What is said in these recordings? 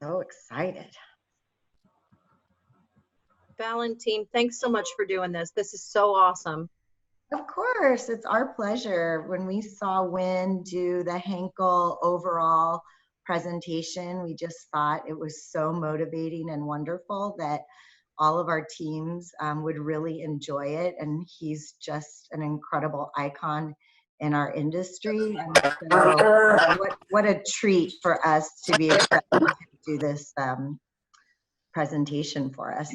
So excited. Valentine, thanks so much for doing this. This is so awesome. Of course, it's our pleasure. When we saw Winn do the Henkel overall presentation, we just thought it was so motivating and wonderful that all of our teams would really enjoy it. And he's just an incredible icon in our industry. And so what a treat for us to be able to do this presentation for us.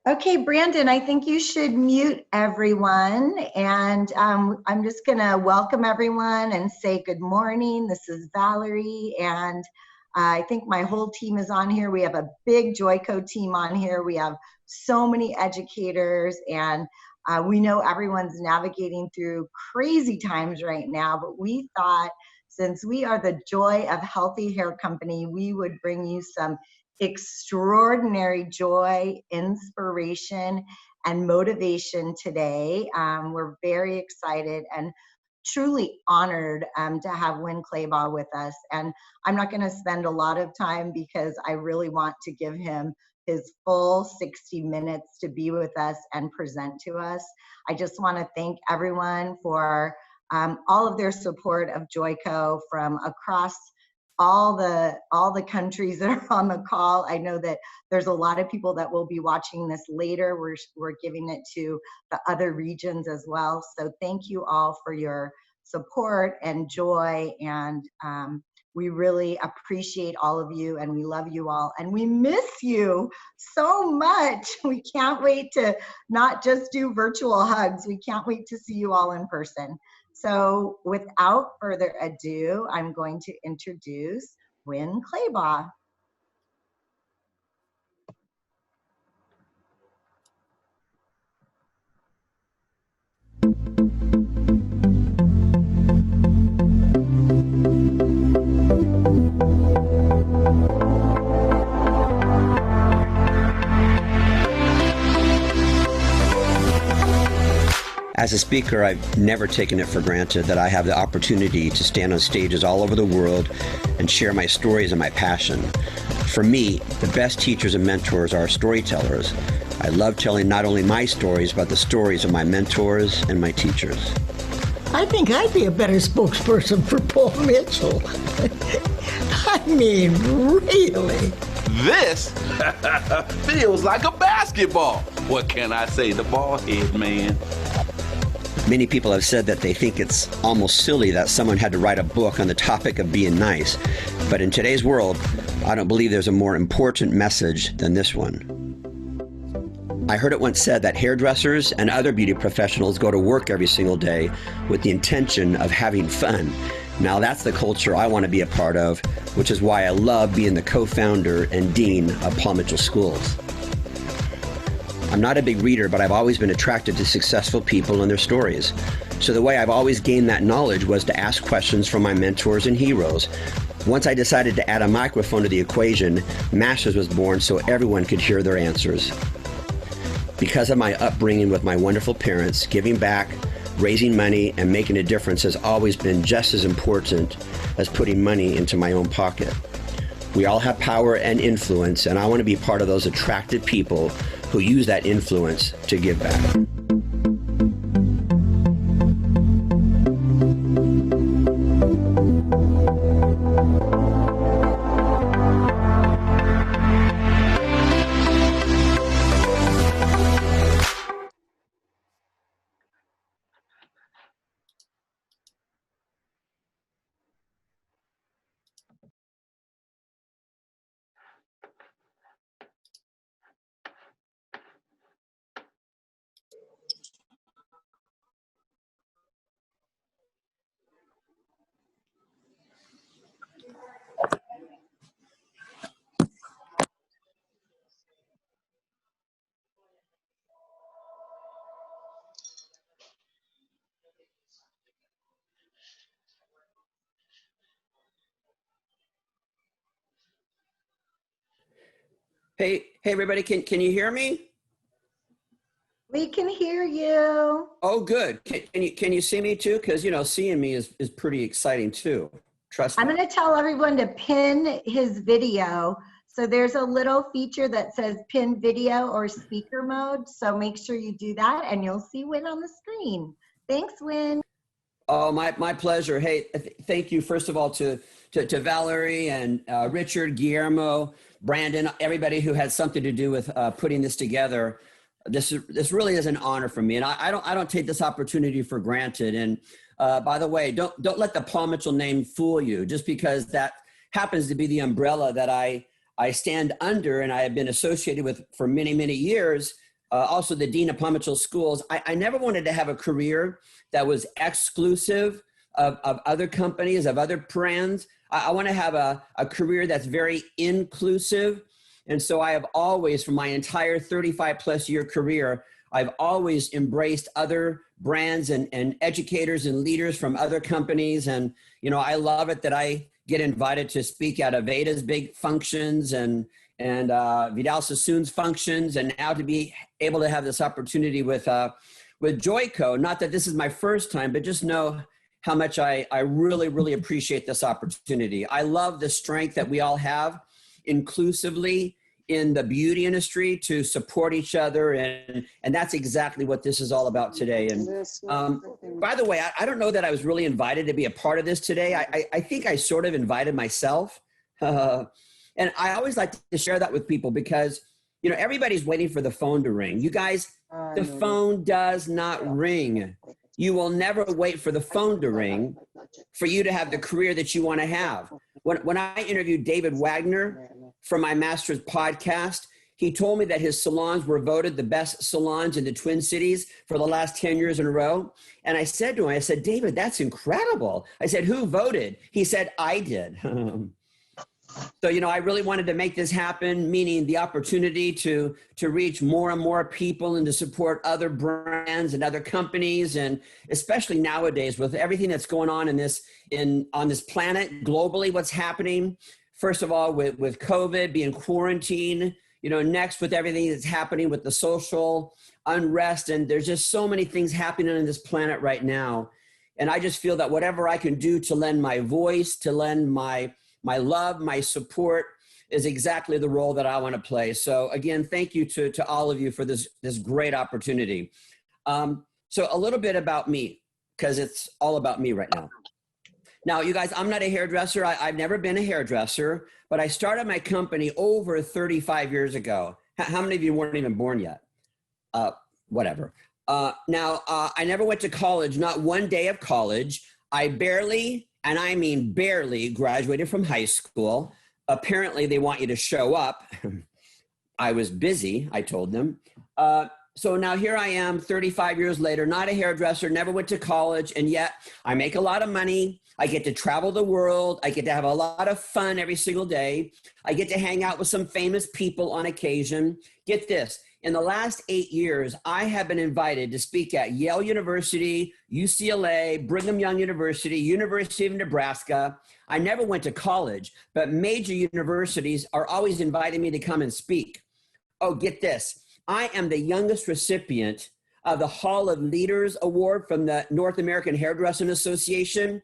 Okay, Brandon, I think you should mute everyone. And I'm just gonna welcome everyone and say good morning. This is Valerie, and I think my whole team is on here. We have a big Joico team on here. We have so many educators, and we know everyone's navigating through crazy times right now, but we thought since we are the Joy of Healthy Hair Company, we would bring you some extraordinary joy, inspiration, and motivation today. We're very excited and truly honored to have Winn Claybaugh with us. And I'm not going to spend a lot of time because I really want to give him his full 60 minutes to be with us and present to us. I just want to thank everyone for all of their support of Joico from across all the countries that are on the call. I know that there's a lot of people that will be watching this later. We're giving it to the other regions as well. So thank you all for your support and joy, and we really appreciate all of you, and we love you all, and we miss you so much. We can't wait to not just do virtual hugs. We can't wait to see you all in person. So without further ado, I'm going to introduce Winn Claybaugh. As a speaker, I've never taken it for granted that I have the opportunity to stand on stages all over the world and share my stories and my passion. For me, the best teachers and mentors are storytellers. I love telling not only my stories, but the stories of my mentors and my teachers. I think I'd be a better spokesperson for Paul Mitchell. I mean, really. This feels like a basketball. What can I say? The ball head, man. Many people have said that they think it's almost silly that someone had to write a book on the topic of being nice. But in today's world, I don't believe there's a more important message than this one. I heard it once said that hairdressers and other beauty professionals go to work every single day with the intention of having fun. Now that's the culture I want to be a part of, which is why I love being the co-founder and dean of Paul Mitchell Schools. I'm not a big reader, but I've always been attracted to successful people and their stories. So the way I've always gained that knowledge was to ask questions from my mentors and heroes. Once I decided to add a microphone to the equation, Masters was born so everyone could hear their answers. Because of my upbringing with my wonderful parents, giving back, raising money, and making a difference has always been just as important as putting money into my own pocket. We all have power and influence, and I want to be part of those attractive people who use that influence to give back. Hey, everybody, can you hear me? We can hear you. Oh, good. Can you see me too? Because, seeing me is pretty exciting too. Trust me. I'm going to tell everyone to pin his video. So there's a little feature that says pin video or speaker mode. So make sure you do that and you'll see Winn on the screen. Thanks, Winn. Oh, my pleasure. Hey, thank you, first of all, to Valerie and Richard, Guillermo, Brandon, everybody who had something to do with putting this together. This really is an honor for me, and I don't take this opportunity for granted. And by the way, don't let the Paul Mitchell name fool you. Just because that happens to be the umbrella that I stand under and I have been associated with for many, many years. Also the Dean of Paul Mitchell Schools. I never wanted to have a career that was exclusive of other companies, of other brands. I want to have a career that's very inclusive. And so I have always, for my entire 35 plus year career, I've always embraced other brands and educators and leaders from other companies. And, I love it that I get invited to speak at Aveda's big functions and Vidal Sassoon's functions, and now to be able to have this opportunity with Joico. Not that this is my first time, but just know how much I really, really appreciate this opportunity. I love the strength that we all have inclusively in the beauty industry to support each other. And that's exactly what this is all about today. And by the way, I don't know that I was really invited to be a part of this today. I think I sort of invited myself. And I always like to share that with people because, everybody's waiting for the phone to ring. You guys, the phone does not ring. You will never wait for the phone to ring for you to have the career that you want to have. When I interviewed David Wagner for my master's podcast, he told me that his salons were voted the best salons in the Twin Cities for the last 10 years in a row. And I said to him, David, that's incredible. I said, who voted? He said, I did. So, I really wanted to make this happen, meaning the opportunity to reach more and more people and to support other brands and other companies. And especially nowadays with everything that's going on on this planet globally, what's happening, first of all, with COVID, being quarantined, next with everything that's happening with the social unrest. And there's just so many things happening on this planet right now. And I just feel that whatever I can do to lend my voice, to lend my love, my support is exactly the role that I want to play. So again, thank you to all of you for this great opportunity. So a little bit about me, because it's all about me right now. Now, you guys, I'm not a hairdresser. I've never been a hairdresser, but I started my company over 35 years ago. How many of you weren't even born yet? Whatever. Now, I never went to college, not one day of college. I barely, and I mean barely, graduated from high school. Apparently, they want you to show up. I was busy, I told them. So now here I am 35 years later, not a hairdresser, never went to college, and yet I make a lot of money. I get to travel the world. I get to have a lot of fun every single day. I get to hang out with some famous people on occasion. Get this, in the last 8 years, I have been invited to speak at Yale University, UCLA, Brigham Young University, University of Nebraska. I never went to college, but major universities are always inviting me to come and speak. Oh, get this. I am the youngest recipient of the Hall of Leaders Award from the North American Hairdressing Association,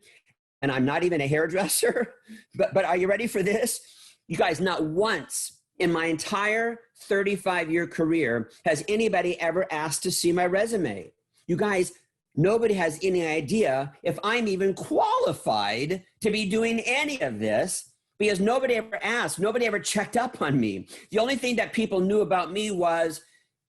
and I'm not even a hairdresser. But are you ready for this? You guys, not once in my entire 35-year career has anybody ever asked to see my resume. You guys, nobody has any idea if I'm even qualified to be doing any of this, because nobody ever asked, nobody ever checked up on me. The only thing that people knew about me was,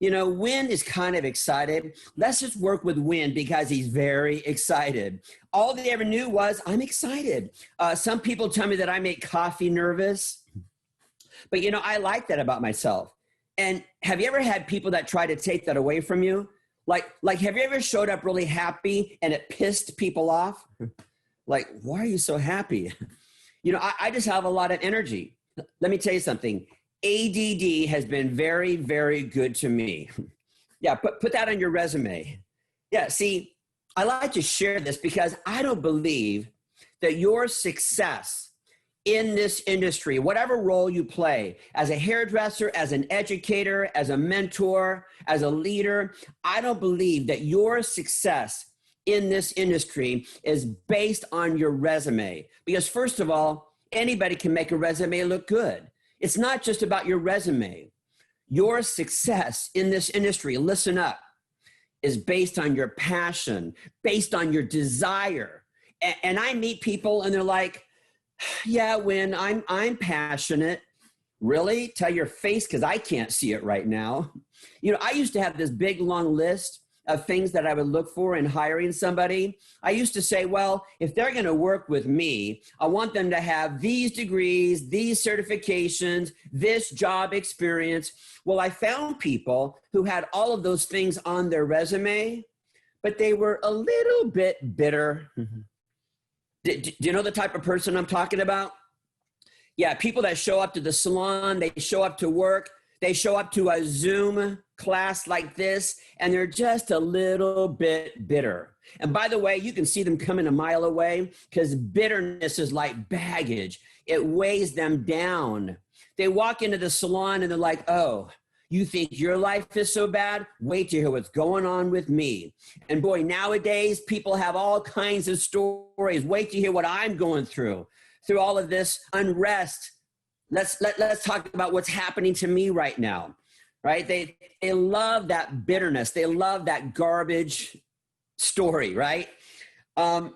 Winn is kind of excited. Let's just work with Winn because he's very excited. All they ever knew was I'm excited. Some people tell me that I make coffee nervous, but I like that about myself. And have you ever had people that try to take that away from you? Like, have you ever showed up really happy and it pissed people off? Like, why are you so happy? I just have a lot of energy. Let me tell you something. ADD has been very, very good to me. Yeah, put that on your resume. Yeah, see, I like to share this because I don't believe that your success in this industry, whatever role you play, as a hairdresser, as an educator, as a mentor, as a leader, I don't believe that your success in this industry is based on your resume. Because first of all, anybody can make a resume look good. It's not just about your resume. Your success in this industry, listen up, is based on your passion, based on your desire. And I meet people and they're like, yeah, Winn, I'm passionate. Really? Tell your face, because I can't see it right now. You know, I used to have this big long list of things that I would look for in hiring somebody. I used to say, well, if they're going to work with me, I want them to have these degrees, these certifications, this job experience. Well, I found people who had all of those things on their resume, but they were a little bit bitter. Do you know the type of person I'm talking about? Yeah, people that show up to the salon, they show up to work, they show up to a Zoom class like this, and they're just a little bit bitter. And by the way, you can see them coming a mile away because bitterness is like baggage. It weighs them down. They walk into the salon and they're like, oh, you think your life is so bad? Wait to hear what's going on with me. And boy, nowadays, people have all kinds of stories. Wait to hear what I'm going through all of this unrest. Let's talk about what's happening to me right now, right? They love that bitterness. They love that garbage story, right? I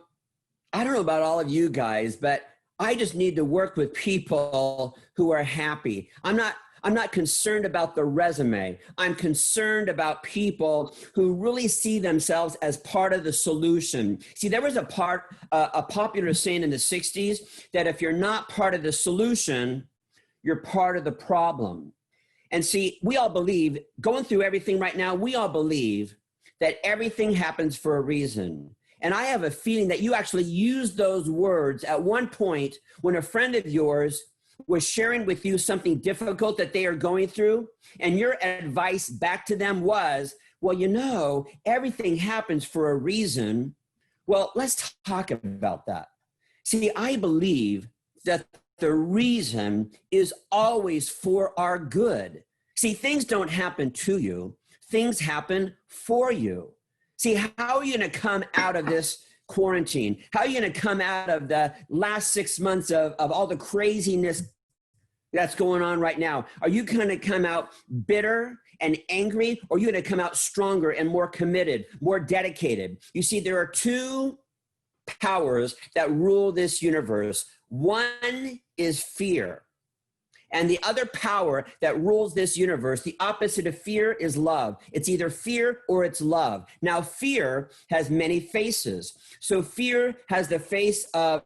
don't know about all of you guys, but I just need to work with people who are happy. I'm not concerned about the resume. I'm concerned about people who really see themselves as part of the solution. See, there was a popular saying in the 60s that if you're not part of the solution, you're part of the problem. And see, we all believe, going through everything right now, we all believe that everything happens for a reason. And I have a feeling that you actually used those words at one point when a friend of yours was sharing with you something difficult that they are going through, and your advice back to them was, well, you know, everything happens for a reason. Well, let's talk about that. See, I believe that the reason is always for our good. See, things don't happen to you. Things happen for you. See, how are you going to come out of this quarantine? How are you going to come out of the last 6 months of all the craziness that's going on right now? Are you going to come out bitter and angry, or are you going to come out stronger and more committed, more dedicated? You see, there are two powers that rule this universe. One is fear. And the other power that rules this universe, the opposite of fear, is love. It's either fear or it's love. Now, fear has many faces. So fear has the face of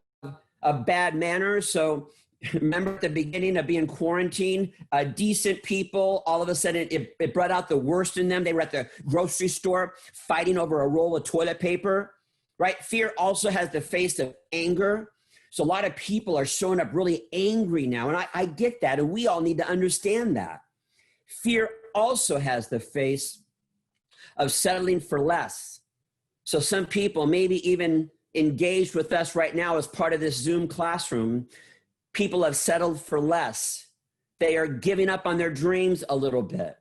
bad manners. So remember at the beginning of being quarantined, decent people, all of a sudden it brought out the worst in them. They were at the grocery store fighting over a roll of toilet paper, right? Fear also has the face of anger. So a lot of people are showing up really angry now. And I get that. And we all need to understand that. Fear also has the face of settling for less. So some people, maybe even engaged with us right now as part of this Zoom classroom, people have settled for less. They are giving up on their dreams a little bit.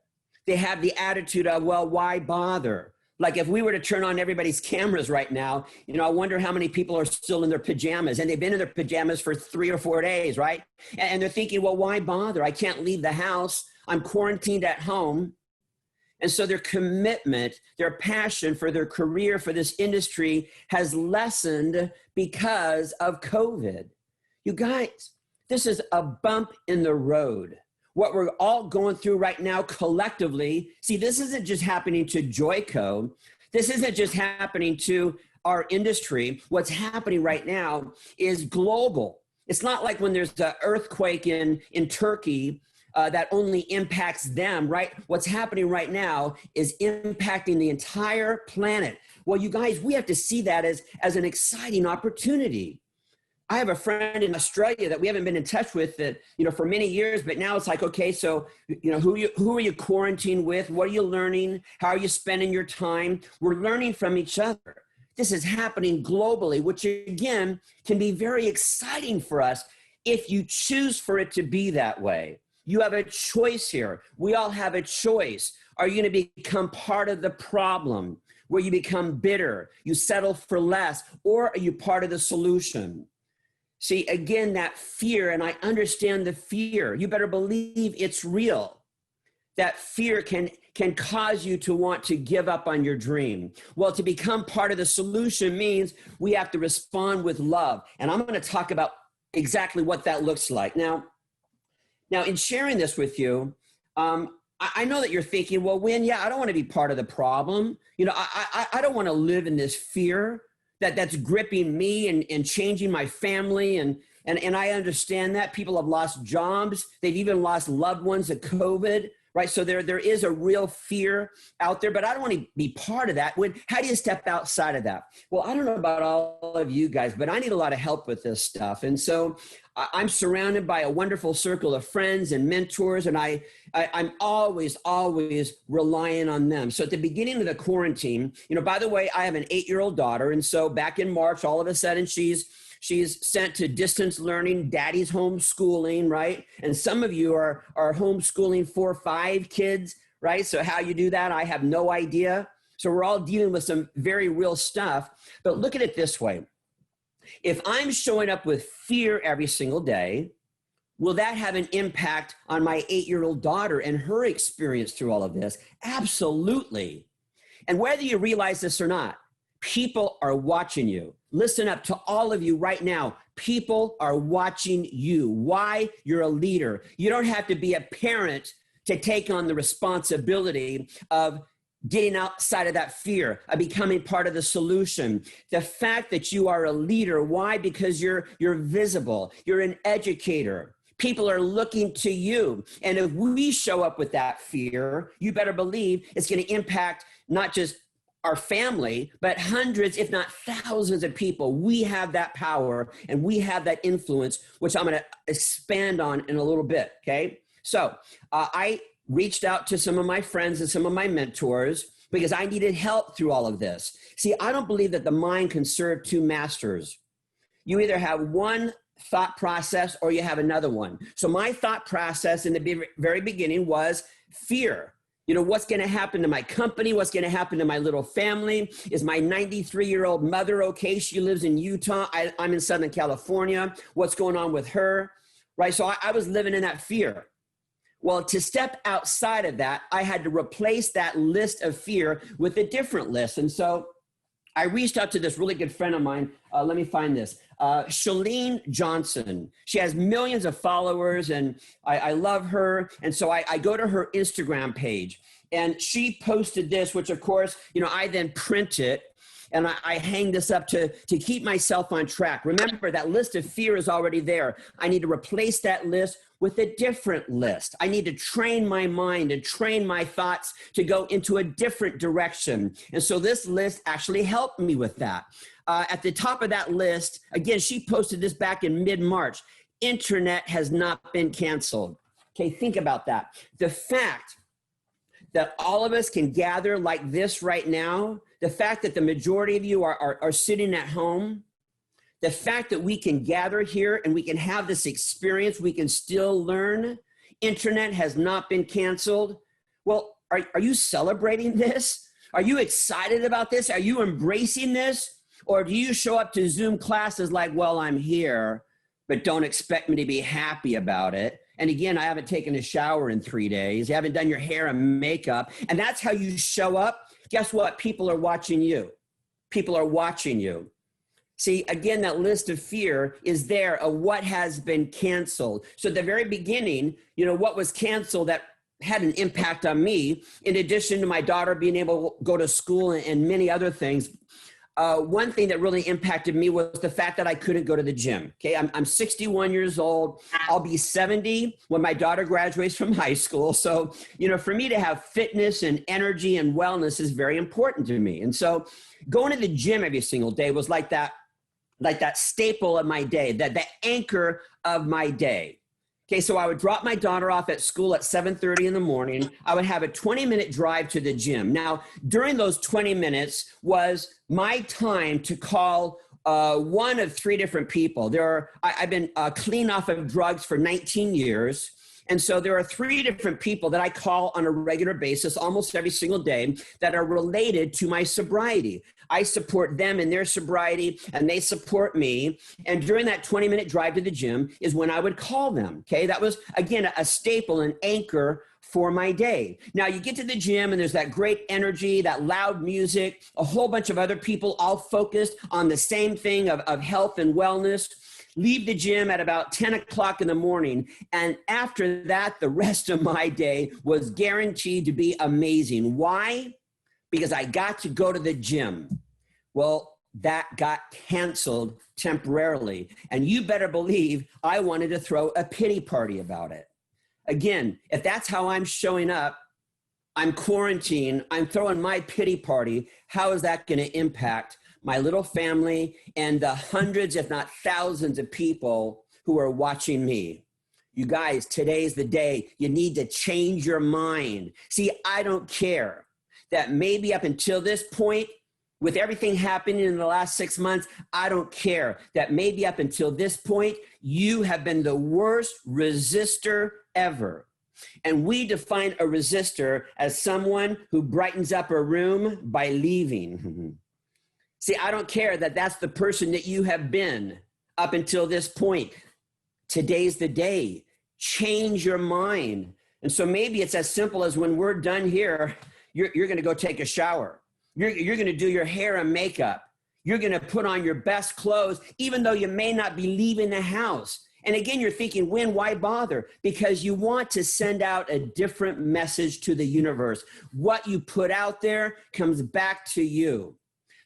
They have the attitude of, well, why bother? Like if we were to turn on everybody's cameras right now, you know, I wonder how many people are still in their pajamas, and they've been in their pajamas for 3 or 4 days, right? And they're thinking, well, why bother? I can't leave the house. I'm quarantined at home. And so their commitment, their passion for their career, for this industry has lessened because of COVID. You guys, this is a bump in the road. What we're all going through right now collectively, see, this isn't just happening to Joico. This isn't just happening to our industry. What's happening right now is global. It's not like when there's an earthquake in Turkey that only impacts them, right? What's happening right now is impacting the entire planet. Well, you guys, we have to see that as an exciting opportunity. I have a friend in Australia that we haven't been in touch with that, you know, for many years, but now it's like, okay, so, you know, who are you quarantined with? What are you learning? How are you spending your time? We're learning from each other. This is happening globally, which again, can be very exciting for us. if you choose for it to be that way. You have a choice here. We all have a choice. Are you going to become part of the problem where you become bitter, you settle for less, or are you part of the solution? See, again, that fear, and I understand the fear. You better believe it's real. That fear can cause you to want to give up on your dream. Well, to become part of the solution means we have to respond with love. And I'm going to talk about exactly what that looks like. Now, in sharing this with you, I know that you're thinking, well, Winn, yeah, I don't want to be part of the problem. You know, I don't want to live in this fear that's gripping me and changing my family. And I understand that. People have lost jobs. They've even lost loved ones to COVID, right? So there is a real fear out there, but I don't want to be part of that. How do you step outside of that? Well, I don't know about all of you guys, but I need a lot of help with this stuff. And so I'm surrounded by a wonderful circle of friends and mentors, and I'm always relying on them. So at the beginning of the quarantine, you know, by the way, I have an 8-year-old daughter. And so back in March, all of a sudden she's sent to distance learning, daddy's homeschooling, right? And some of you are homeschooling 4 or 5 kids, right? So how you do that, I have no idea. So we're all dealing with some very real stuff. But look at it this way. If I'm showing up with fear every single day, will that have an impact on my 8-year-old daughter and her experience through all of this? Absolutely. And whether you realize this or not, people are watching you. Listen up to all of you right now. People are watching you. Why? You're a leader. You don't have to be a parent to take on the responsibility of getting outside of that fear, of becoming part of the solution. The fact that you are a leader, why? Because you're visible. You're an educator. People are looking to you. And if we show up with that fear, you better believe it's going to impact not just our family, but hundreds, if not thousands of people. We have that power and we have that influence, which I'm going to expand on in a little bit, okay? So I reached out to some of my friends and some of my mentors because I needed help through all of this. See, I don't believe that the mind can serve 2 masters. You either have one thought process or you have another one. So my thought process in the very beginning was fear. You know, what's going to happen to my company? What's going to happen to my little family? Is my 93-year-old mother okay? She lives in Utah. I'm in Southern California. What's going on with her? Right? So I was living in that fear. Well, to step outside of that, I had to replace that list of fear with a different list. And so I reached out to this really good friend of mine. Let me find this. Shalene Johnson. She has millions of followers and I love her. And so I go to her Instagram page and she posted this, which of course, you know, I then print it and I hang this up to keep myself on track. Remember, that list of fear is already there. I need to replace that list with a different list. I need to train my mind and train my thoughts to go into a different direction. And so this list actually helped me with that. At the top of that list, again, she posted this back in mid-March. Internet has not been canceled. Okay, think about that. The fact that all of us can gather like this right now, the fact that the majority of you are sitting at home, the fact that we can gather here and we can have this experience, we can still learn. Internet has not been canceled. Well, are you celebrating this? Are you excited about this? Are you embracing this? Or do you show up to Zoom classes like, well, I'm here, but don't expect me to be happy about it? And again, I haven't taken a shower in 3 days. You haven't done your hair and makeup. And that's how you show up. Guess what? People are watching you. People are watching you. See, again, that list of fear is there of what has been canceled. So at the very beginning, you know, what was canceled that had an impact on me, in addition to my daughter being able to go to school and many other things, one thing that really impacted me was the fact that I couldn't go to the gym. Okay, I'm 61 years old. I'll be 70 when my daughter graduates from high school. So, you know, for me to have fitness and energy and wellness is very important to me. And so going to the gym every single day was like that staple of my day, the anchor of my day. Okay, so I would drop my daughter off at school at 7:30 in the morning. I would have a 20-minute drive to the gym. Now, during those 20 minutes was my time to call one of three different people. I've been clean off of drugs for 19 years. And so there are three different people that I call on a regular basis, almost every single day, that are related to my sobriety. I support them in their sobriety and they support me. And during that 20-minute drive to the gym is when I would call them. Okay. That was, again, a staple, an anchor for my day. Now you get to the gym and there's that great energy, that loud music, a whole bunch of other people all focused on the same thing of health and wellness. Leave the gym at about 10 o'clock in the morning. And after that, the rest of my day was guaranteed to be amazing. Why? Because I got to go to the gym. Well, that got canceled temporarily. And you better believe I wanted to throw a pity party about it. Again, if that's how I'm showing up, I'm quarantined, I'm throwing my pity party, how is that going to impact my little family and the hundreds, if not thousands of people who are watching me? You guys, today's the day. You need to change your mind. See, I don't care that maybe up until this point, with everything happening in the last 6 months, I don't care that maybe up until this point, you have been the worst resistor ever. And we define a resistor as someone who brightens up a room by leaving. See, I don't care that that's the person that you have been up until this point. Today's the day. Change your mind. And so maybe it's as simple as when we're done here, you're going to go take a shower. You're going to do your hair and makeup. You're going to put on your best clothes, even though you may not be leaving the house. And again, you're thinking, Winn, why bother? Because you want to send out a different message to the universe. What you put out there comes back to you.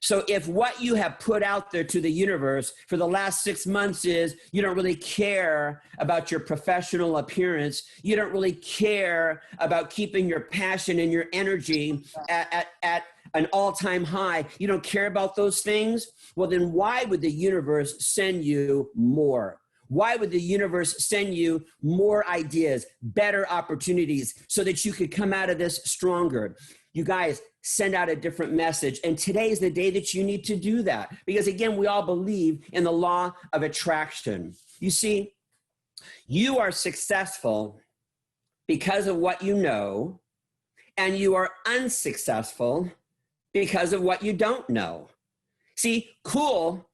So if what you have put out there to the universe for the last 6 months is you don't really care about your professional appearance, you don't really care about keeping your passion and your energy at an all-time high, you don't care about those things, well, then why would the universe send you more? Why would the universe send you more ideas, better opportunities so that you could come out of this stronger? You guys, send out a different message. And today is the day that you need to do that. Because again, we all believe in the law of attraction. You see, you are successful because of what you know, and you are unsuccessful because of what you don't know. See, cool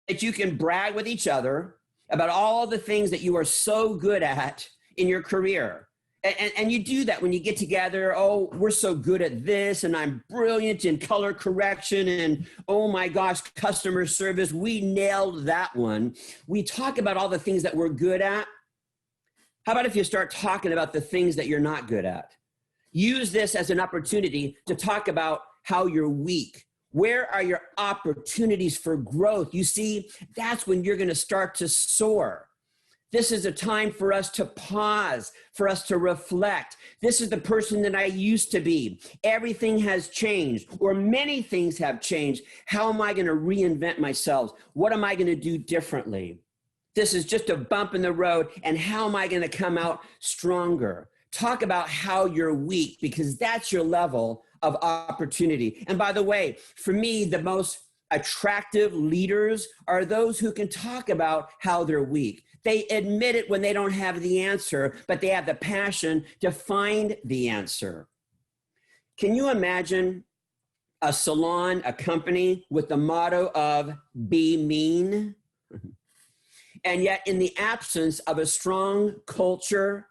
that you can brag with each other about all the things that you are so good at in your career. And you do that when you get together. Oh, we're so good at this, and I'm brilliant in color correction, and oh my gosh, customer service, we nailed that one. We talk about all the things that we're good at. How about if you start talking about the things that you're not good at? Use this as an opportunity to talk about how you're weak. Where are your opportunities for growth? You see, that's when you're going to start to soar. This is a time for us to pause, for us to reflect. This is the person that I used to be. Everything has changed, or many things have changed. How am I going to reinvent myself? What am I going to do differently? This is just a bump in the road, and how am I going to come out stronger? Talk about how you're weak, because that's your level of opportunity. And by the way, for me, the most attractive leaders are those who can talk about how they're weak. They admit it when they don't have the answer, but they have the passion to find the answer. Can you imagine a salon, a company with the motto of be mean? And yet in the absence of a strong culture,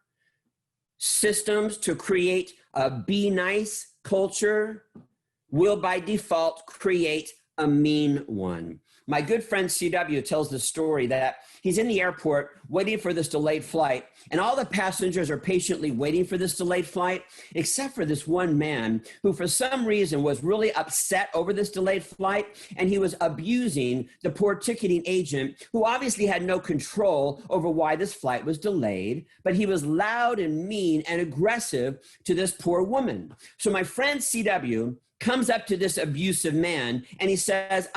systems to create a be nice culture will by default create a mean one. My good friend CW tells the story that he's in the airport waiting for this delayed flight, and all the passengers are patiently waiting for this delayed flight, except for this one man who for some reason was really upset over this delayed flight, and he was abusing the poor ticketing agent who obviously had no control over why this flight was delayed, but he was loud and mean and aggressive to this poor woman. So my friend CW comes up to this abusive man and he says,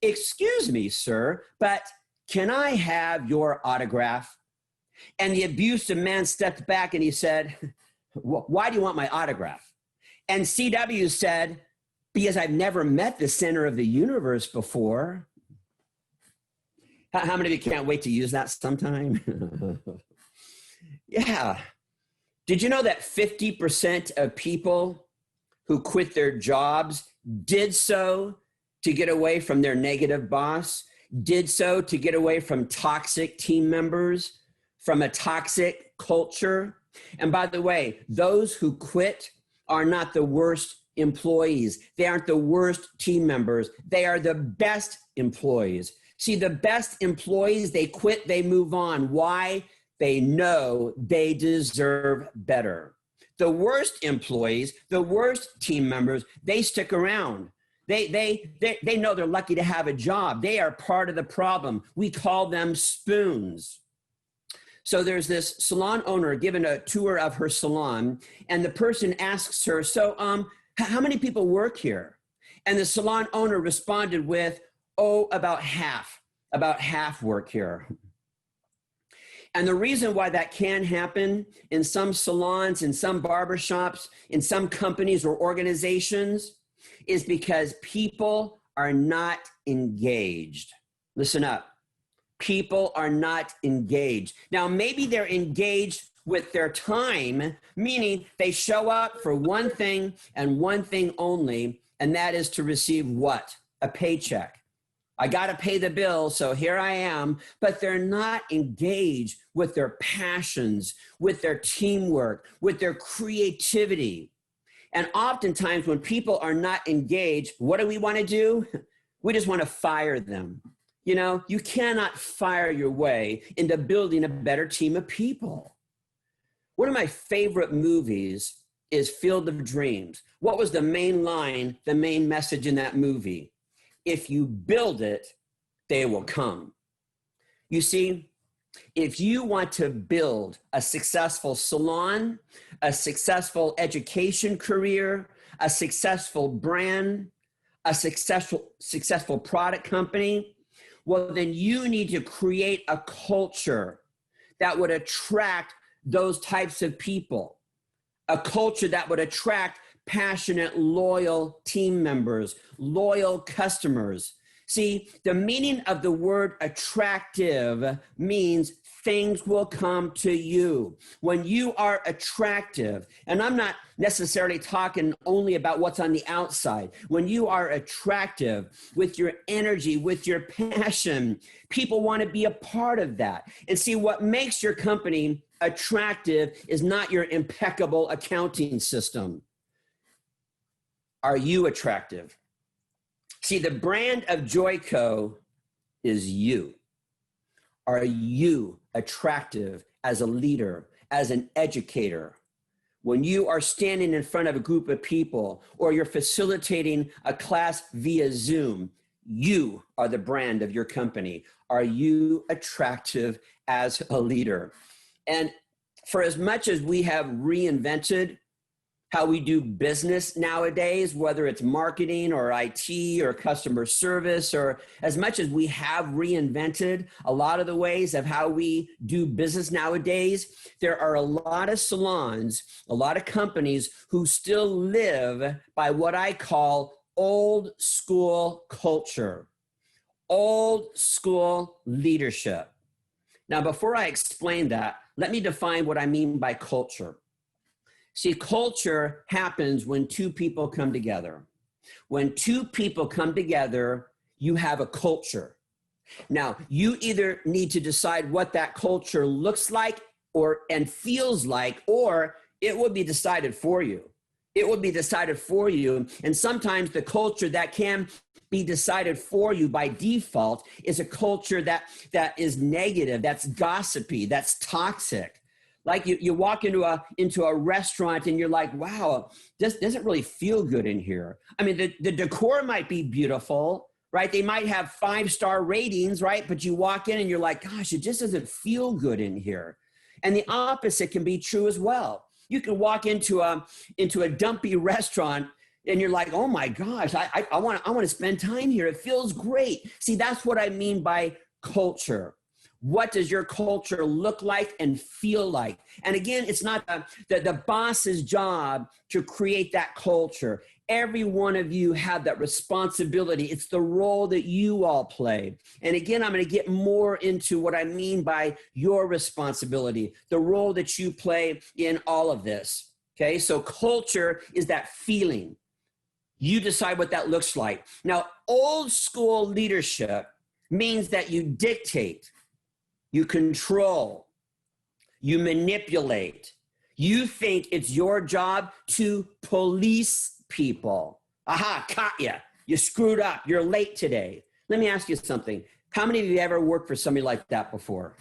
excuse me, sir, but can I have your autograph? And the abusive man stepped back and he said, why do you want my autograph? And CW said, because I've never met the center of the universe before. How many of you can't wait to use that sometime? Yeah. Did you know that 50% of people who quit their jobs did so to get away from their negative boss, did so to get away from toxic team members, from a toxic culture? And by the way, those who quit are not the worst employees. They aren't the worst team members. They are the best employees. See, the best employees, they quit, they move on. Why? They know they deserve better. The worst employees, the worst team members, they stick around. They know they're lucky to have a job. They are part of the problem. We call them spoons. So there's this salon owner giving a tour of her salon, and the person asks her, so how many people work here? And the salon owner responded with, oh, about half work here. And the reason why that can happen in some salons, in some barbershops, in some companies or organizations is because people are not engaged. Listen up. People are not engaged. Now, maybe they're engaged with their time, meaning they show up for one thing and one thing only, and that is to receive what? A paycheck. I got to pay the bill, so here I am. But they're not engaged with their passions, with their teamwork, with their creativity. And oftentimes when people are not engaged, what do we want to do? We just want to fire them. You know, you cannot fire your way into building a better team of people. One of my favorite movies is Field of Dreams. What was the main line, the main message in that movie? If you build it, they will come. You see, if you want to build a successful salon, a successful education career, a successful brand, a successful product company, well, then you need to create a culture that would attract those types of people, a culture that would attract passionate, loyal team members, loyal customers. See, the meaning of the word attractive means things will come to you. When you are attractive, and I'm not necessarily talking only about what's on the outside. When you are attractive with your energy, with your passion, people want to be a part of that. And see, what makes your company attractive is not your impeccable accounting system. Are you attractive? See, the brand of Joico is you. Are you attractive as a leader, as an educator? When you are standing in front of a group of people or you're facilitating a class via Zoom, you are the brand of your company. Are you attractive as a leader? And for as much as we have reinvented how we do business nowadays, whether it's marketing or IT or customer service, or as much as we have reinvented a lot of the ways of how we do business nowadays, there are a lot of salons, a lot of companies who still live by what I call old school culture, old school leadership. Now, before I explain that, let me define what I mean by culture. See, culture happens when two people come together. When two people come together, you have a culture. Now, you either need to decide what that culture looks like and feels like, or it will be decided for you. It will be decided for you. And sometimes the culture that can be decided for you by default is a culture that is negative, that's gossipy, that's toxic. Like you walk into a restaurant and you're like, wow, this doesn't really feel good in here. I mean, the decor might be beautiful, right? They might have 5-star ratings, right? But you walk in and you're like, gosh, it just doesn't feel good in here. And the opposite can be true as well. You can walk into a dumpy restaurant and you're like, oh my gosh, I want to spend time here. It feels great. See, that's what I mean by culture. What does your culture look like and feel like? And again, it's not the boss's job to create that culture. every one of you have that responsibility. It's the role that you all play. And again, I'm going to get more into what I mean by your responsibility, the role that you play in all of this. Okay, so culture is that feeling. You decide what that looks like. Now, old school leadership means that you dictate, you control, you manipulate. You think it's your job to police people. Aha, caught ya. You screwed up. You're late today. Let me ask you something. How many of you ever worked for somebody like that before?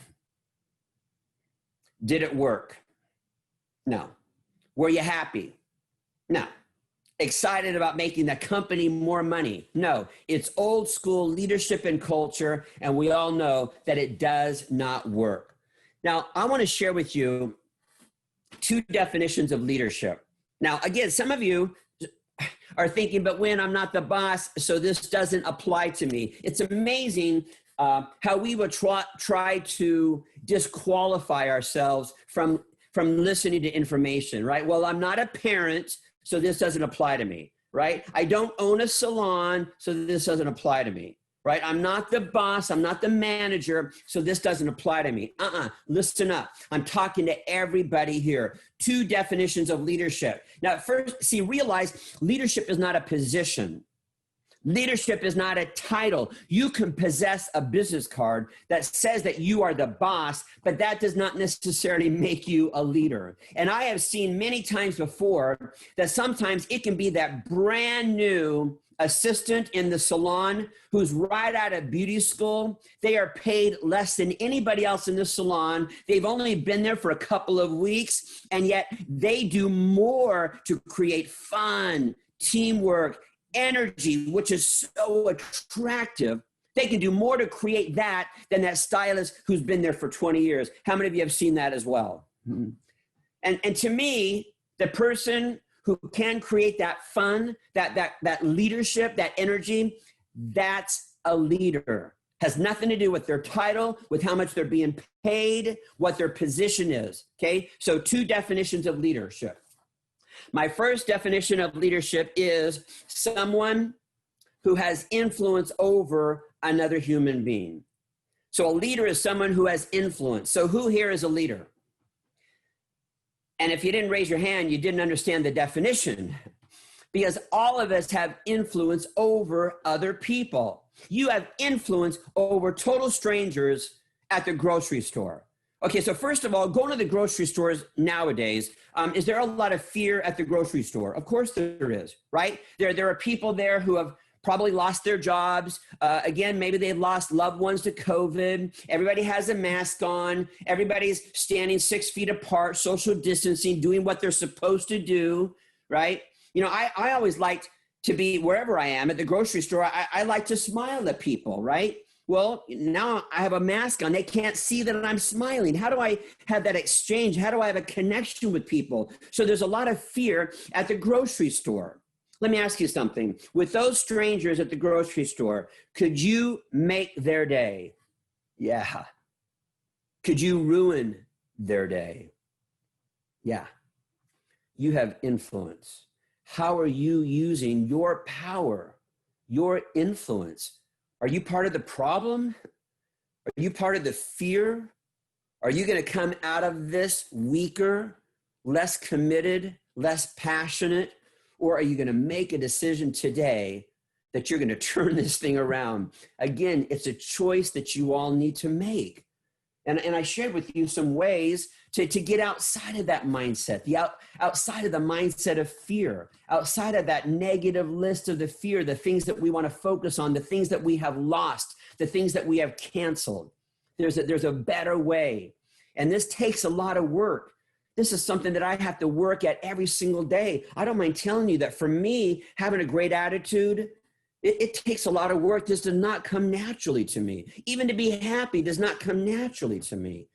Did it work? No. Were you happy? No. Excited about making the company more money? No. It's old school leadership and culture, and we all know that it does not work. Now, I want to share with you 2 definitions of leadership. Now, again, some of you are thinking, but Winn, I'm not the boss, so this doesn't apply to me. It's amazing how we would try to disqualify ourselves from listening to information, right? Well, I'm not a parent, so this doesn't apply to me, right? I don't own a salon, so this doesn't apply to me, right? I'm not the boss, I'm not the manager, so this doesn't apply to me. Listen up. I'm talking to everybody here. 2 definitions of leadership. Now, first, realize leadership is not a position. Leadership is not a title. You can possess a business card that says that you are the boss, but that does not necessarily make you a leader. And I have seen many times before that sometimes it can be that brand new assistant in the salon who's right out of beauty school. They are paid less than anybody else in the salon. They've only been there for a couple of weeks, and yet they do more to create fun, teamwork, energy, which is so attractive. They can do more to create that than that stylist who's been there for 20 years. How many of you have seen that as well? And to me, the person who can create that fun, that leadership, that energy, that's a leader. Has nothing to do with their title, with how much they're being paid, what their position is, okay? So 2 definitions of leadership. My first definition of leadership is someone who has influence over another human being. So a leader is someone who has influence. So who here is a leader? And if you didn't raise your hand, you didn't understand the definition, because all of us have influence over other people. You have influence over total strangers at the grocery store. Okay, so first of all, going to the grocery stores nowadays, is there a lot of fear at the grocery store? Of course there is, right? There are people there who have probably lost their jobs. Again, maybe they've lost loved ones to COVID. Everybody has a mask on. Everybody's standing 6 feet apart, social distancing, doing what they're supposed to do, right? You know, I always liked to be, wherever I am, at the grocery store, I like to smile at people, right? Well, now I have a mask on. They can't see that I'm smiling. How do I have that exchange? How do I have a connection with people? So there's a lot of fear at the grocery store. Let me ask you something. With those strangers at the grocery store, could you make their day? Yeah. Could you ruin their day? Yeah. You have influence. How are you using your power, your influence? Are you part of the problem? Are you part of the fear? Are you going to come out of this weaker, less committed, less passionate? Or are you going to make a decision today that you're going to turn this thing around? Again, it's a choice that you all need to make. And I shared with you some ways to get outside of that mindset, outside of the mindset of fear, outside of that negative list of the fear, the things that we want to focus on, the things that we have lost, the things that we have canceled. There's a better way. And this takes a lot of work. This is something that I have to work at every single day. I don't mind telling you that for me, having a great attitude, it takes a lot of work. This does not come naturally to me. Even to be happy does not come naturally to me.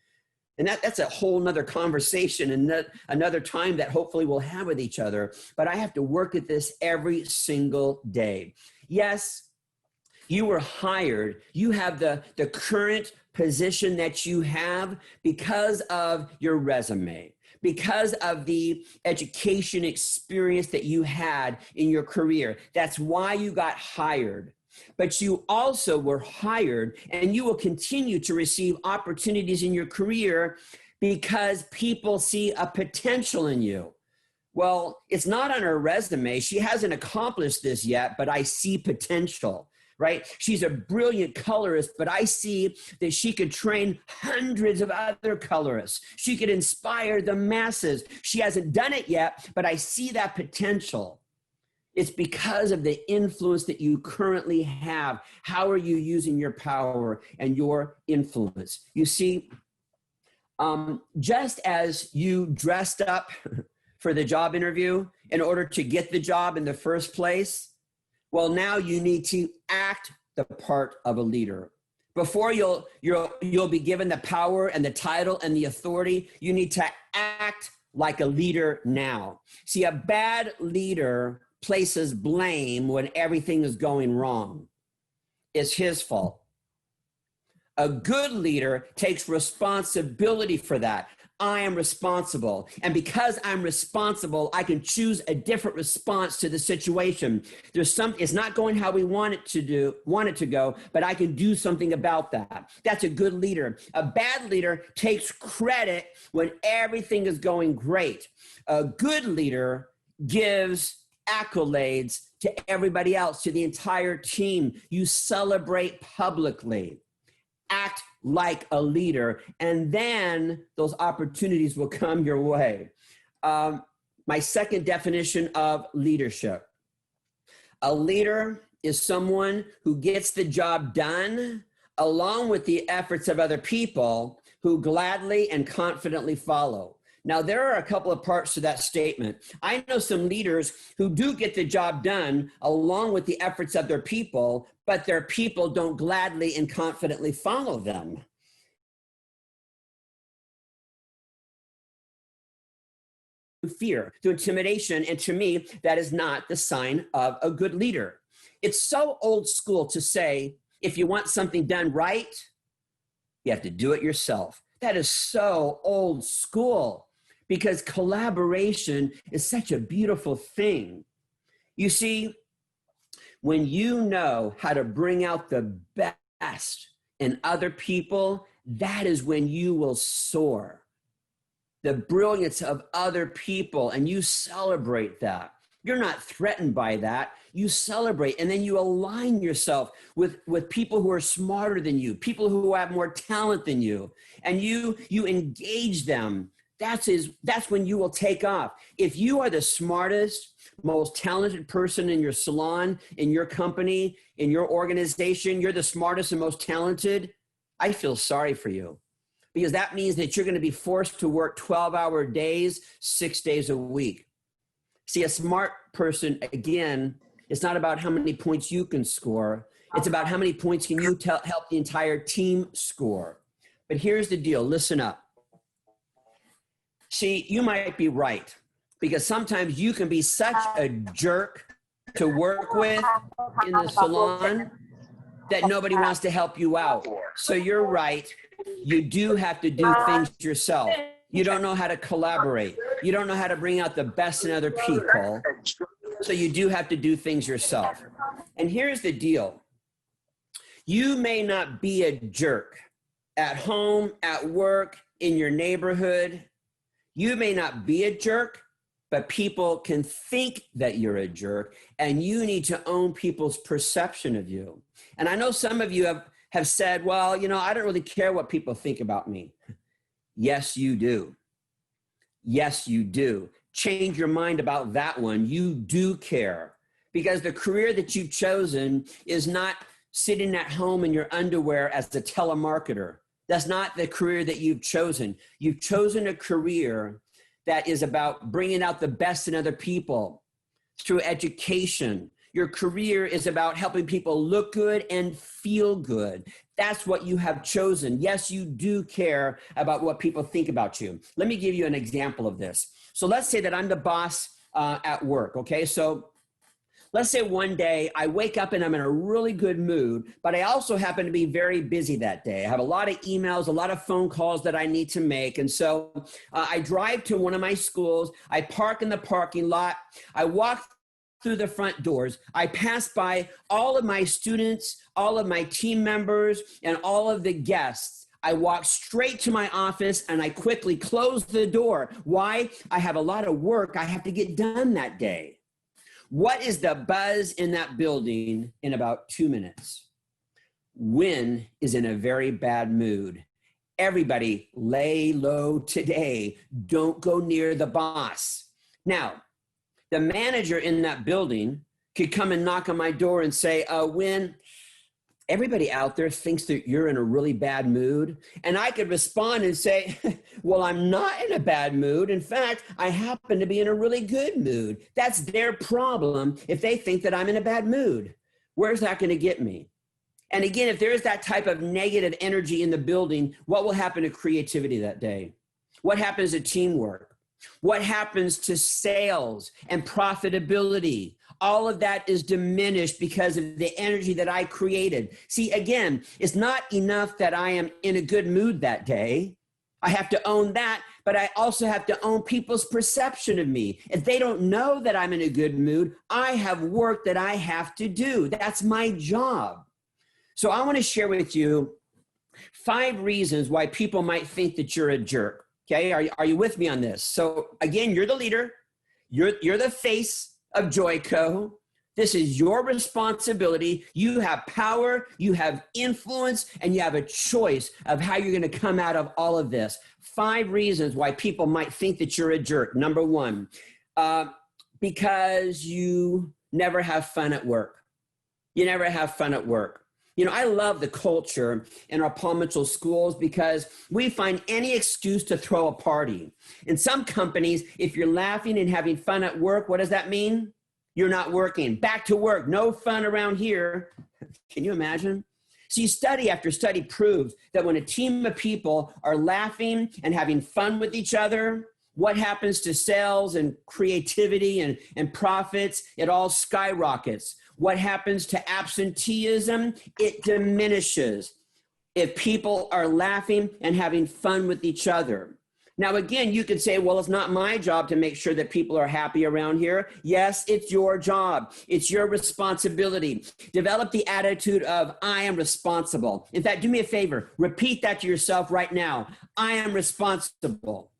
And that's a whole nother conversation and another time that hopefully we'll have with each other. But I have to work at this every single day. Yes, You were hired. You have the current position that you have because of your resume, because of the education experience that you had in your career. That's why you got hired. But you also were hired, and you will continue to receive opportunities in your career because people see a potential in you. Well, it's not on her resume. She hasn't accomplished this yet, but I see potential, right? She's a brilliant colorist, but I see that she could train hundreds of other colorists. She could inspire the masses. She hasn't done it yet, but I see that potential. It's because of the influence that you currently have. How are you using your power and your influence? You see, just as you dressed up for the job interview in order to get the job in the first place, well, now you need to act the part of a leader. Before you'll be given the power and the title and the authority, you need to act like a leader now. See, a bad leader places blame when everything is going wrong. It's his fault. A good leader takes responsibility for that. I am responsible. And because I'm responsible, I can choose a different response to the situation. It's not going how we want it to go, but I can do something about that. That's a good leader. A bad leader takes credit when everything is going great. A good leader gives accolades to everybody else, to the entire team. You celebrate publicly. Act like a leader, and then those opportunities will come your way. My second definition of leadership. A leader is someone who gets the job done along with the efforts of other people who gladly and confidently follow. Now, there are a couple of parts to that statement. I know some leaders who do get the job done along with the efforts of their people, but their people don't gladly and confidently follow them. Fear, to intimidation, and to me, that is not the sign of a good leader. It's so old school to say, if you want something done right, you have to do it yourself. That is so old school, because collaboration is such a beautiful thing. You see, when you know how to bring out the best in other people, that is when you will soar. The brilliance of other people, and you celebrate that. You're not threatened by that. You celebrate, and then you align yourself with people who are smarter than you, people who have more talent than you, and you engage them. That's when you will take off. If you are the smartest, most talented person in your salon, in your company, in your organization, you're the smartest and most talented, I feel sorry for you, because that means that you're going to be forced to work 12-hour days, 6 days a week. See, a smart person, again, it's not about how many points you can score. It's about how many points can you help the entire team score. But here's the deal. Listen up. See, you might be right, because sometimes you can be such a jerk to work with in the salon that nobody wants to help you out. So you're right. You do have to do things yourself. You don't know how to collaborate. You don't know how to bring out the best in other people. So you do have to do things yourself. And here's the deal. You may not be a jerk at home, at work, in your neighborhood. You may not be a jerk, but people can think that you're a jerk, and you need to own people's perception of you. And I know some of you have said, well, you know, I don't really care what people think about me. Yes, you do. Yes, you do. Change your mind about that one. You do care, because the career that you've chosen is not sitting at home in your underwear as a telemarketer. That's not the career that you've chosen. You've chosen a career that is about bringing out the best in other people through education. Your career is about helping people look good and feel good. That's what you have chosen. Yes, you do care about what people think about you. Let me give you an example of this. So let's say that I'm the boss at work, okay? So Let's say one day I wake up and I'm in a really good mood, but I also happen to be very busy that day. I have a lot of emails, a lot of phone calls that I need to make. And so I drive to one of my schools. I park in the parking lot. I walk through the front doors. I pass by all of my students, all of my team members, and all of the guests. I walk straight to my office and I quickly close the door. Why? I have a lot of work I have to get done that day. What is the buzz in that building in about 2 minutes? Winn is in a very bad mood. Everybody lay low today. Don't go near the boss. Now, the manager in that building could come and knock on my door and say, Winn, everybody out there thinks that you're in a really bad mood. And I could respond and say, well, I'm not in a bad mood. In fact, I happen to be in a really good mood. That's their problem if they think that I'm in a bad mood. Where's that going to get me? And again, if there is that type of negative energy in the building, what will happen to creativity that day? What happens to teamwork? What happens to sales and profitability? All of that is diminished because of the energy that I created. See, again, it's not enough that I am in a good mood that day. I have to own that, but I also have to own people's perception of me. If they don't know that I'm in a good mood, I have work that I have to do. That's my job. So I want to share with you 5 reasons why people might think that you're a jerk. Okay, are you with me on this? So again, you're the leader. You're the face of Joico. This is your responsibility. You have power, you have influence, and you have a choice of how you're going to come out of all of this. 5 reasons why people might think that you're a jerk. Number 1, because you never have fun at work. You never have fun at work. You know, I love the culture in our Paul Mitchell schools because we find any excuse to throw a party. In some companies, if you're laughing and having fun at work, what does that mean? You're not working. Back to work. No fun around here. Can you imagine? See, study after study proves that when a team of people are laughing and having fun with each other, what happens to sales and creativity and profits? It all skyrockets. What happens to absenteeism? It diminishes if people are laughing and having fun with each other. Now, again, you could say, well, it's not my job to make sure that people are happy around here. Yes, it's your job. It's your responsibility. Develop the attitude of, I am responsible. In fact, do me a favor. Repeat that to yourself right now. I am responsible.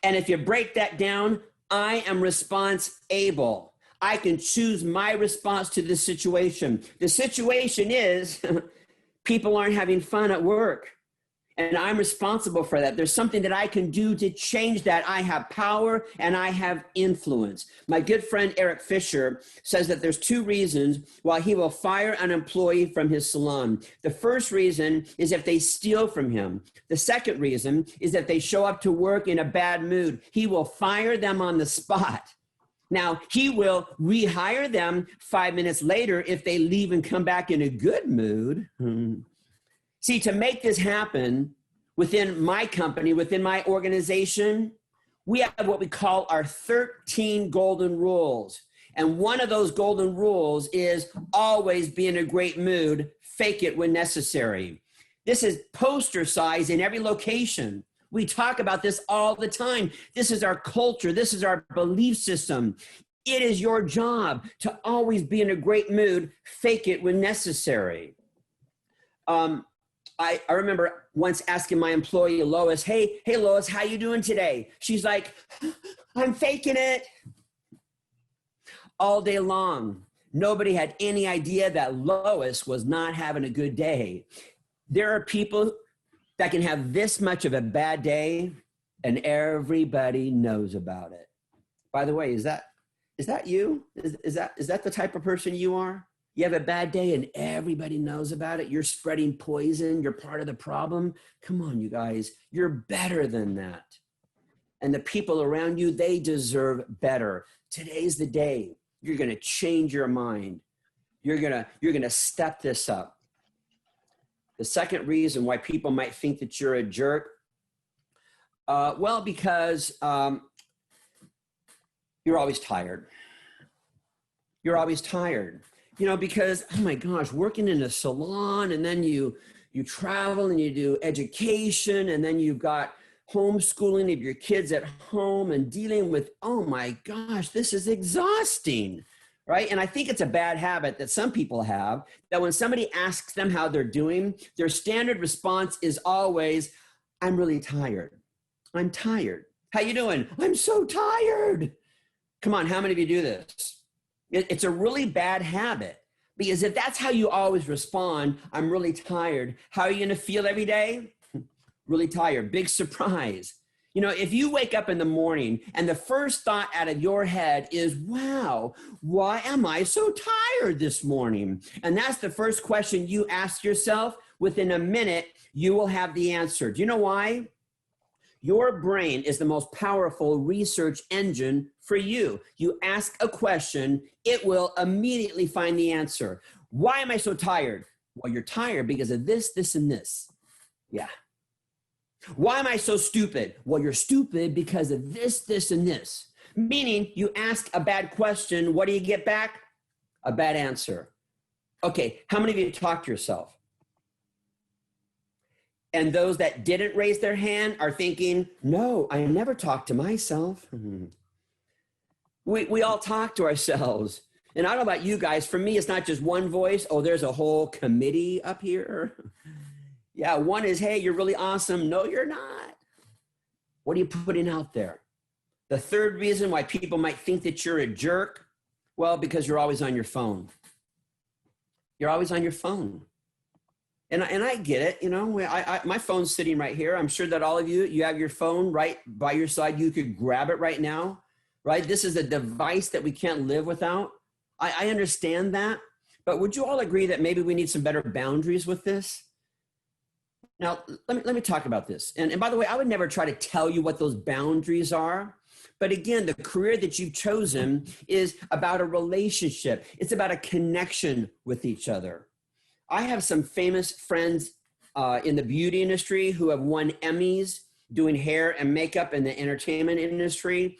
And if you break that down, I am response-able. I can choose my response to the situation. The situation is people aren't having fun at work, and I'm responsible for that. There's something that I can do to change that. I have power and I have influence. My good friend Eric Fisher says that there's 2 reasons why he will fire an employee from his salon. The first reason is if they steal from him. The second reason is that they show up to work in a bad mood. He will fire them on the spot. Now, he will rehire them 5 minutes later if they leave and come back in a good mood. See, to make this happen within my company, within my organization, we have what we call our 13 golden rules. And one of those golden rules is always be in a great mood, fake it when necessary. This is poster size in every location. We talk about this all the time. This is our culture. This is our belief system. It is your job to always be in a great mood, fake it when necessary. I remember once asking my employee, Lois, hey, Lois, how you doing today? She's like, I'm faking it. All day long. Nobody had any idea that Lois was not having a good day. There are people that can have this much of a bad day and everybody knows about it. By the way, is that you? Is that the type of person you are? You have a bad day and everybody knows about it. You're spreading poison. You're part of the problem. Come on, you guys, you're better than that. And the people around you, they deserve better. Today's the day. You're going to change your mind. You're going to step this up. The second reason why people might think that you're a jerk, well, because you're always tired. You're always tired, you know, because, oh my gosh, working in a salon, and then you travel and you do education, and then you've got homeschooling of your kids at home and dealing with, oh my gosh, this is exhausting, right? And I think it's a bad habit that some people have, that when somebody asks them how they're doing, their standard response is always, I'm really tired. I'm tired. How you doing? I'm so tired. Come on, how many of you do this? It's a really bad habit, because if that's how you always respond, I'm really tired, how are you going to feel every day? Really tired. Big surprise. You know, if you wake up in the morning and the first thought out of your head is, wow, why am I so tired this morning? And that's the first question you ask yourself, within a minute, you will have the answer. Do you know why? Your brain is the most powerful research engine for you. You ask a question, it will immediately find the answer. Why am I so tired? Well, you're tired because of this, this, and this. Yeah. Why am I so stupid? Well, you're stupid because of this, this, and this. Meaning, you ask a bad question, what do you get back? A bad answer. Okay, how many of you talk to yourself? And those that didn't raise their hand are thinking, no, I never talk to myself. We all talk to ourselves. And I don't know about you guys, for me, it's not just one voice. Oh, there's a whole committee up here. Yeah, one is, hey, you're really awesome. No, you're not. What are you putting out there? The third reason why people might think that you're a jerk, well, because you're always on your phone. You're always on your phone. And I get it, you know, my phone's sitting right here. I'm sure that all of you have your phone right by your side. You could grab it right now, right? This is a device that we can't live without. I understand that, but would you all agree that maybe we need some better boundaries with this? Now, let me talk about this. And by the way, I would never try to tell you what those boundaries are. But again, the career that you've chosen is about a relationship. It's about a connection with each other. I have some famous friends in the beauty industry who have won Emmys doing hair and makeup in the entertainment industry.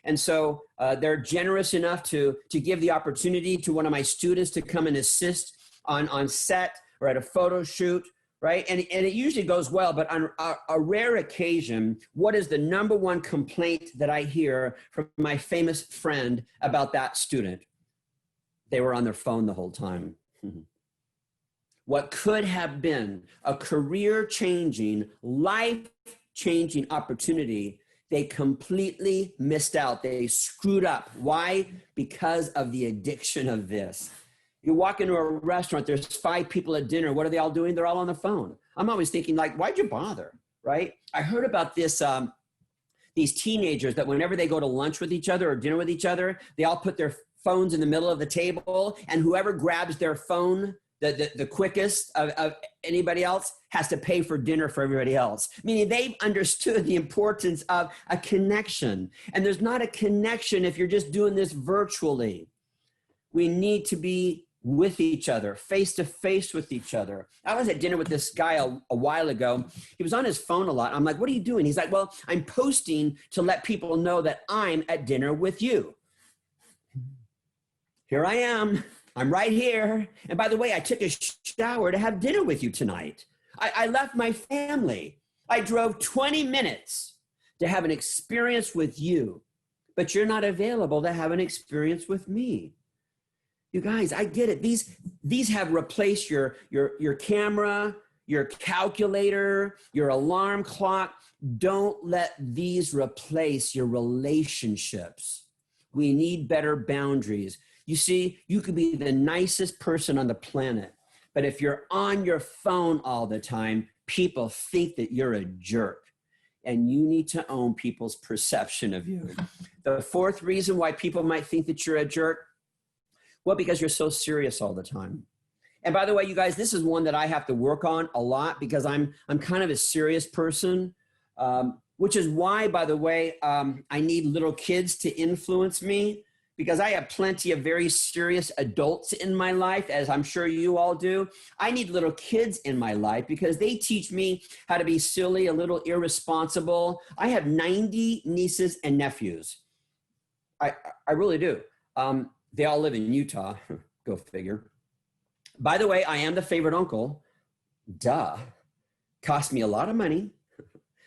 And so they're generous enough to give the opportunity to one of my students to come and assist on set or at a photo shoot. Right? And it usually goes well, but on a rare occasion, what is the number one complaint that I hear from my famous friend about that student? They were on their phone the whole time. What could have been a career-changing, life-changing opportunity, they completely missed out. They screwed up. Why? Because of the addiction of this. You walk into a restaurant, there's 5 people at dinner. What are they all doing? They're all on the phone. I'm always thinking, like, why'd you bother, right? I heard about this, these teenagers that whenever they go to lunch with each other or dinner with each other, they all put their phones in the middle of the table, and whoever grabs their phone the quickest of anybody else has to pay for dinner for everybody else. Meaning they've understood the importance of a connection. And there's not a connection if you're just doing this virtually. We need to be with each other, face to face with each other. I was at dinner with this guy a while ago. He was on his phone a lot. I'm like, what are you doing? He's like, well, I'm posting to let people know that I'm at dinner with you. Here I am. I'm right here. And by the way, I took a shower to have dinner with you tonight. I left my family. I drove 20 minutes to have an experience with you, but you're not available to have an experience with me. You guys, I get it. These have replaced your camera, your calculator, your alarm clock. Don't let these replace your relationships. We need better boundaries. You see, you could be the nicest person on the planet, but if you're on your phone all the time, people think that you're a jerk, and you need to own people's perception of you. The fourth reason why people might think that you're a jerk, well, because you're so serious all the time. And by the way, you guys, this is one that I have to work on a lot because I'm kind of a serious person, which is why, by the way, I need little kids to influence me, because I have plenty of very serious adults in my life, as I'm sure you all do. I need little kids in my life because they teach me how to be silly, a little irresponsible. I have 90 nieces and nephews. I really do. They all live in Utah. Go figure. By the way, I am the favorite uncle. Duh. Cost me a lot of money,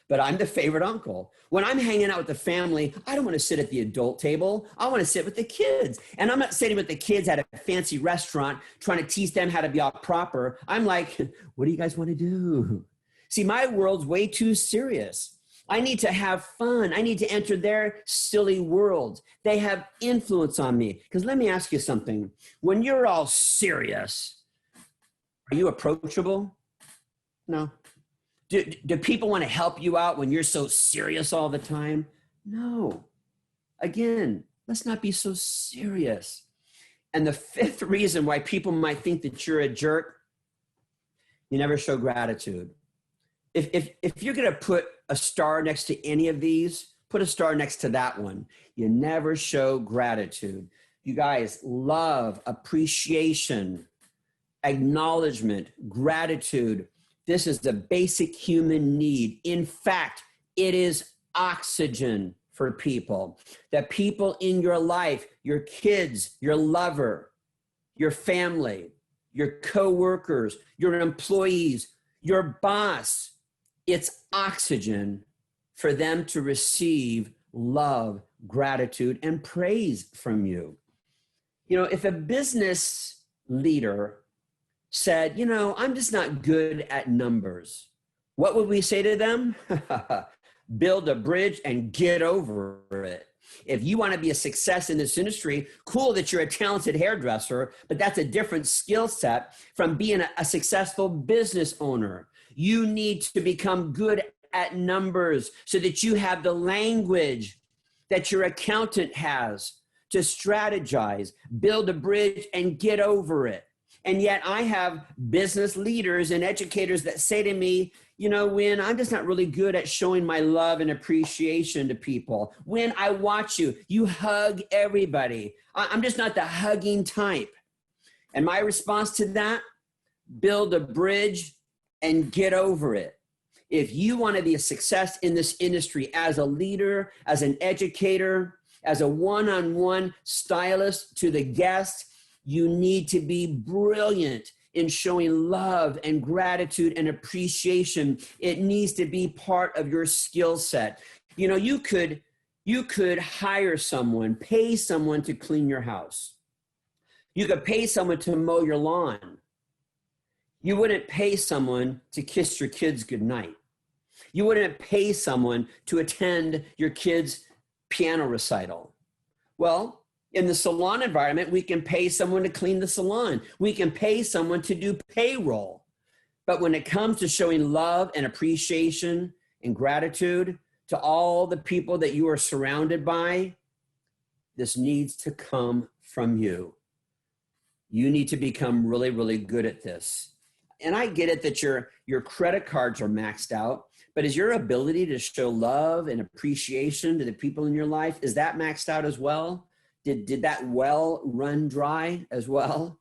but I'm the favorite uncle. When I'm hanging out with the family, I don't want to sit at the adult table. I want to sit with the kids. And I'm not sitting with the kids at a fancy restaurant trying to teach them how to be all proper. I'm like, what do you guys want to do? See, my world's way too serious. I need to have fun. I need to enter their silly world. They have influence on me. Because let me ask you something. When you're all serious, are you approachable? No. Do people want to help you out when you're so serious all the time? No. Again, let's not be so serious. And the fifth reason why people might think that you're a jerk, you never show gratitude. If you're going to put a star next to any of these, put a star next to that one. You never show gratitude. You guys, love, appreciation, acknowledgement, gratitude. This is the basic human need. In fact, it is oxygen for people. The people in your life, your kids, your lover, your family, your coworkers, your employees, your boss, it's oxygen for them to receive love, gratitude, and praise from you. You know, if a business leader said, you know, I'm just not good at numbers, what would we say to them? Build a bridge and get over it. If you want to be a success in this industry, cool that you're a talented hairdresser, but that's a different skill set from being a successful business owner. You need to become good at numbers so that you have the language that your accountant has to strategize, build a bridge, and get over it. And yet I have business leaders and educators that say to me, you know, Winn, I'm just not really good at showing my love and appreciation to people. When I watch you, you hug everybody. I'm just not the hugging type. And my response to that, build a bridge and get over it. If you want to be a success in this industry as a leader, as an educator, as a one-on-one stylist to the guest, you need to be brilliant in showing love and gratitude and appreciation. It needs to be part of your skill set. You know, you could hire someone, pay someone to clean your house. You could pay someone to mow your lawn. You wouldn't pay someone to kiss your kids goodnight. You wouldn't pay someone to attend your kid's piano recital. Well, in the salon environment, we can pay someone to clean the salon. We can pay someone to do payroll. But when it comes to showing love and appreciation and gratitude to all the people that you are surrounded by, this needs to come from you. You need to become really, really good at this. And I get it that your credit cards are maxed out, but is your ability to show love and appreciation to the people in your life, is that maxed out as well? Did that well run dry as well?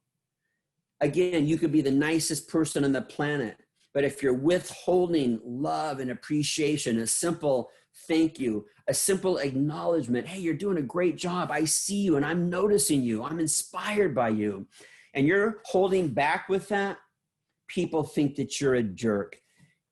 Again, you could be the nicest person on the planet, but if you're withholding love and appreciation, a simple thank you, a simple acknowledgement, hey, you're doing a great job. I see you and I'm noticing you. I'm inspired by you. And you're holding back with that, people think that you're a jerk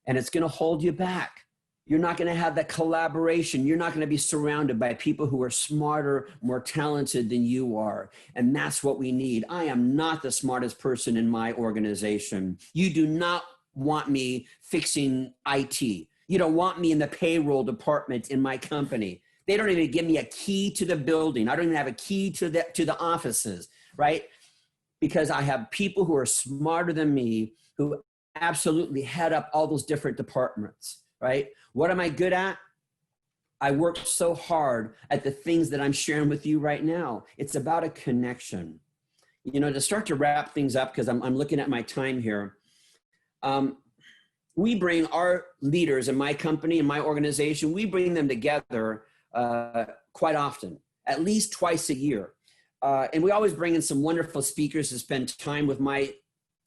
and it's going to hold you back. You're not going to have that collaboration. You're not going to be surrounded by people who are smarter, more talented than you are. And that's what we need. I am not the smartest person in my organization. You do not want me fixing IT. You don't want me in the payroll department in my company. They don't even give me a key to the building. I don't even have a key to the offices, right? Because I have people who are smarter than me who absolutely head up all those different departments, right? What am I good at? I work so hard at the things that I'm sharing with you right now. It's about a connection. You know, to start to wrap things up, because I'm looking at my time here. We bring our leaders in my company, in my organization, we bring them together quite often, at least twice a year. And we always bring in some wonderful speakers to spend time with my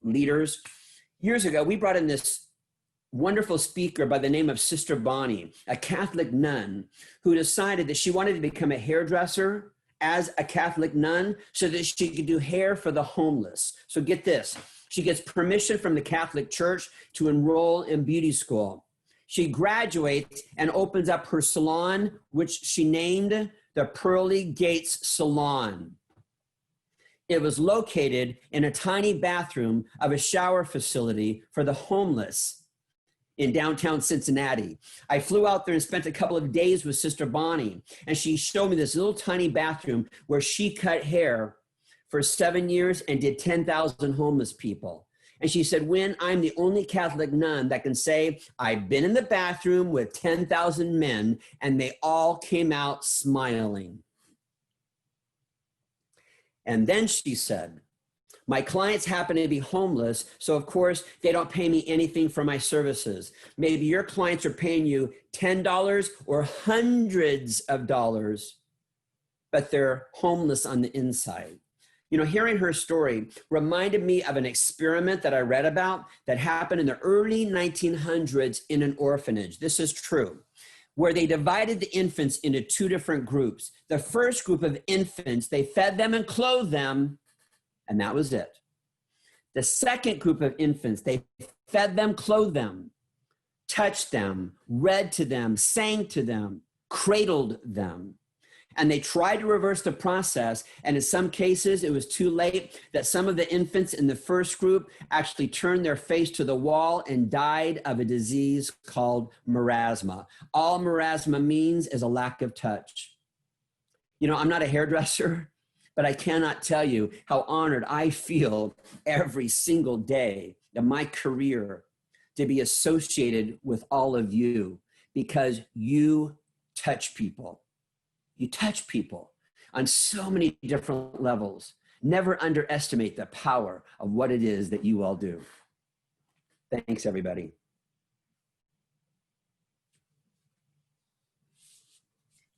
leaders. Years ago, we brought in this wonderful speaker by the name of Sister Bonnie, a Catholic nun who decided that she wanted to become a hairdresser as a Catholic nun so that she could do hair for the homeless. So get this. She gets permission from the Catholic Church to enroll in beauty school. She graduates and opens up her salon, which she named the Pearly Gates Salon. It was located in a tiny bathroom of a shower facility for the homeless in downtown Cincinnati. I flew out there and spent a couple of days with Sister Bonnie, and she showed me this little tiny bathroom where she cut hair for 7 years and did 10,000 homeless people. And she said, Winn, I'm the only Catholic nun that can say, I've been in the bathroom with 10,000 men and they all came out smiling. And then she said, my clients happen to be homeless, so of course they don't pay me anything for my services. Maybe your clients are paying you $10 or hundreds of dollars, but they're homeless on the inside. You know, hearing her story reminded me of an experiment that I read about that happened in the early 1900s in an orphanage. This is true, where they divided the infants into two different groups. The first group of infants, they fed them and clothed them, and that was it. The second group of infants, they fed them, clothed them, touched them, read to them, sang to them, cradled them. And they tried to reverse the process. And in some cases, it was too late that some of the infants in the first group actually turned their face to the wall and died of a disease called marasma. All marasma means is a lack of touch. You know, I'm not a hairdresser, but I cannot tell you how honored I feel every single day of my career to be associated with all of you, because you touch people. You touch people on so many different levels. Never underestimate the power of what it is that you all do. Thanks, everybody.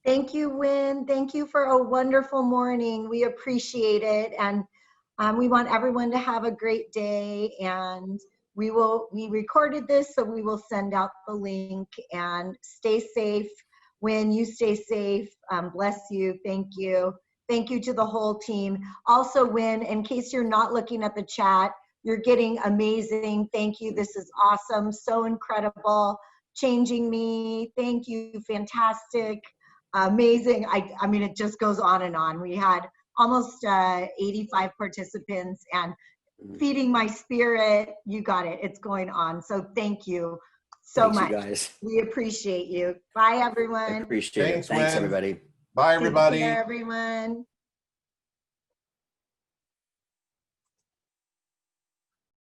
Thank you, Winn. Thank you for a wonderful morning. We appreciate it. And we want everyone to have a great day. And we recorded this, so we will send out the link, and stay safe. Winn, you stay safe. Bless you. Thank you. Thank you to the whole team. Also, Winn, in case you're not looking at the chat, you're getting amazing. Thank you. This is awesome. So incredible. Changing me. Thank you. Fantastic. Amazing. I mean, it just goes on and on. We had almost 85 participants, and feeding my spirit. You got it. It's going on. So thank you so much. You guys. We appreciate you. Bye, everyone. I appreciate it. Thanks, Winn. everybody. Bye, everybody. Take care, everyone.